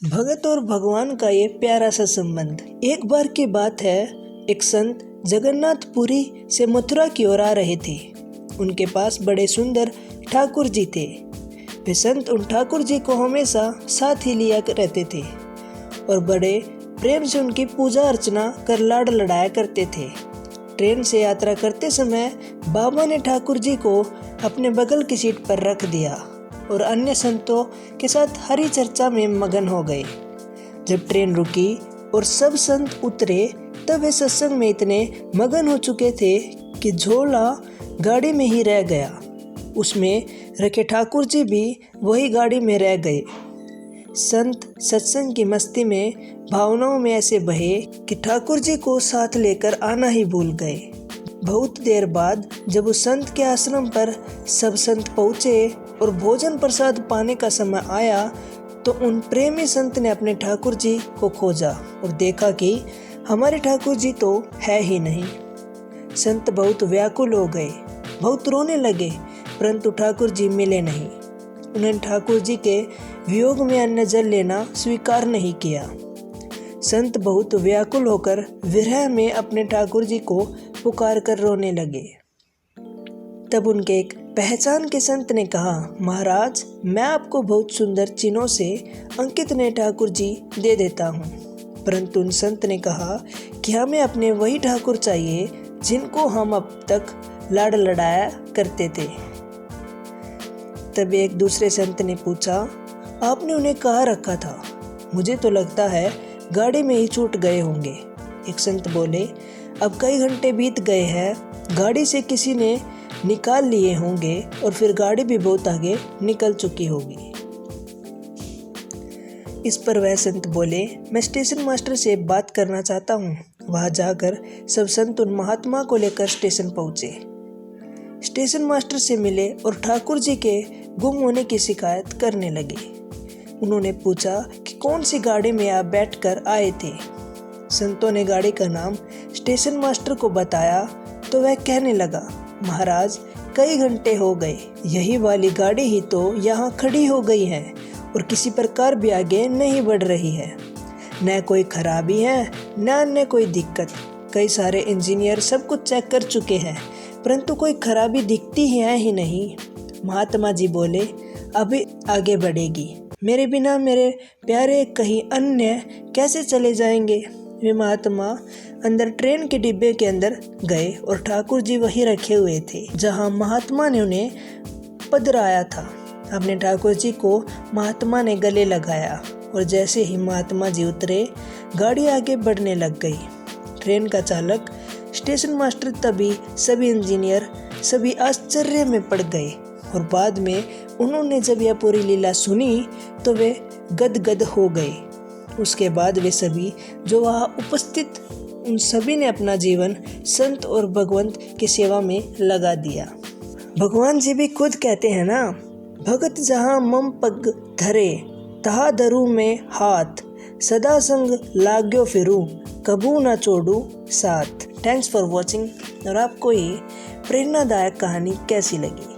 भगत और भगवान का ये प्यारा सा संबंध। एक बार की बात है, एक संत जगन्नाथपुरी से मथुरा की ओर आ रहे थे। उनके पास बड़े सुंदर ठाकुर जी थे। वे संत उन ठाकुर जी को हमेशा साथ ही लिया रहते थे और बड़े प्रेम से उनकी पूजा अर्चना कर लाड लड़ाया करते थे। ट्रेन से यात्रा करते समय बाबा ने ठाकुर जी को अपने बगल की सीट पर रख दिया और अन्य संतों के साथ हरी चर्चा में मगन हो गए। जब ट्रेन रुकी और सब संत उतरे तब वे सत्संग में इतने मगन हो चुके थे कि झोला गाड़ी में ही रह गया। उसमें रखे ठाकुर जी भी वही गाड़ी में रह गए। संत सत्संग की मस्ती में भावनाओं में ऐसे बहे कि ठाकुर जी को साथ लेकर आना ही भूल गए। बहुत देर बाद जब उस संत के आश्रम पर सब संत पहुँचे और भोजन प्रसाद पाने का समय आया तो उन प्रेमी संत ने अपने ठाकुर जी को खोजा और देखा कि हमारे ठाकुर जी तो है ही नहीं। संत बहुत व्याकुल हो गए, बहुत रोने लगे, परंतु ठाकुर जी मिले नहीं। उन्होंने ठाकुर जी के वियोग में अन्न जल लेना स्वीकार नहीं किया। संत बहुत व्याकुल होकर विरह में अपने ठाकुर जी को पुकार कर रोने लगे। तब उनके एक पहचान के संत ने कहा, महाराज, मैं आपको बहुत सुंदर चिन्हों से अंकित नए ठाकुर जी दे देता हूँ। परंतु उन संत ने कहा कि हमें अपने वही ठाकुर चाहिए जिनको हम अब तक लाड लड़ाया करते थे। तब एक दूसरे संत ने पूछा, आपने उन्हें कहाँ रखा था? मुझे तो लगता है गाड़ी में ही छूट गए होंगे। एक संत बोले, अब कई घंटे बीत गए हैं, गाड़ी से किसी ने निकाल लिए होंगे और फिर गाड़ी भी बहुत आगे निकल चुकी होगी। इस पर वह संत बोले, मैं स्टेशन मास्टर से बात करना चाहता हूँ। वहां जाकर सब संत उन महात्मा को लेकर स्टेशन पहुँचे। स्टेशन मास्टर से मिले और ठाकुर जी के गुम होने की शिकायत करने लगे। उन्होंने पूछा कि कौन सी गाड़ी में आप बैठकर आए थे। संतों ने गाड़ी का नाम स्टेशन मास्टर को बताया तो वह कहने लगा, महाराज, कई घंटे हो गए, यही वाली गाड़ी ही तो यहाँ खड़ी हो गई है और किसी प्रकार भी आगे नहीं बढ़ रही है। न कोई खराबी है न अन्य कोई दिक्कत। कई सारे इंजीनियर सब कुछ चेक कर चुके हैं परंतु कोई खराबी दिखती ही नहीं। महात्मा जी बोले, अभी आगे बढ़ेगी। मेरे बिना मेरे प्यारे कहीं अन्य कैसे चले जाएंगे? वे महात्मा अंदर ट्रेन के डिब्बे के अंदर गए और ठाकुर जी वहीं रखे हुए थे जहां महात्मा ने उन्हें पधराया था। अपने ठाकुर जी को महात्मा ने गले लगाया और जैसे ही महात्मा जी उतरे गाड़ी आगे बढ़ने लग गई। ट्रेन का चालक, स्टेशन मास्टर, तभी सभी इंजीनियर सभी आश्चर्य में पड़ गए और बाद में उन्होंने जब यह पूरी लीला सुनी तो वे गदगद हो गए। उसके बाद वे सभी जो वहाँ उपस्थित उन सभी ने अपना जीवन संत और भगवंत की सेवा में लगा दिया। भगवान जी भी खुद कहते हैं ना, भगत जहाँ मम पग धरे तहा धरू में हाथ, सदा संग लाग्यो फिरू कबू ना छोड़ू साथ। Thanks for watching. और आपको ये प्रेरणादायक कहानी कैसी लगी?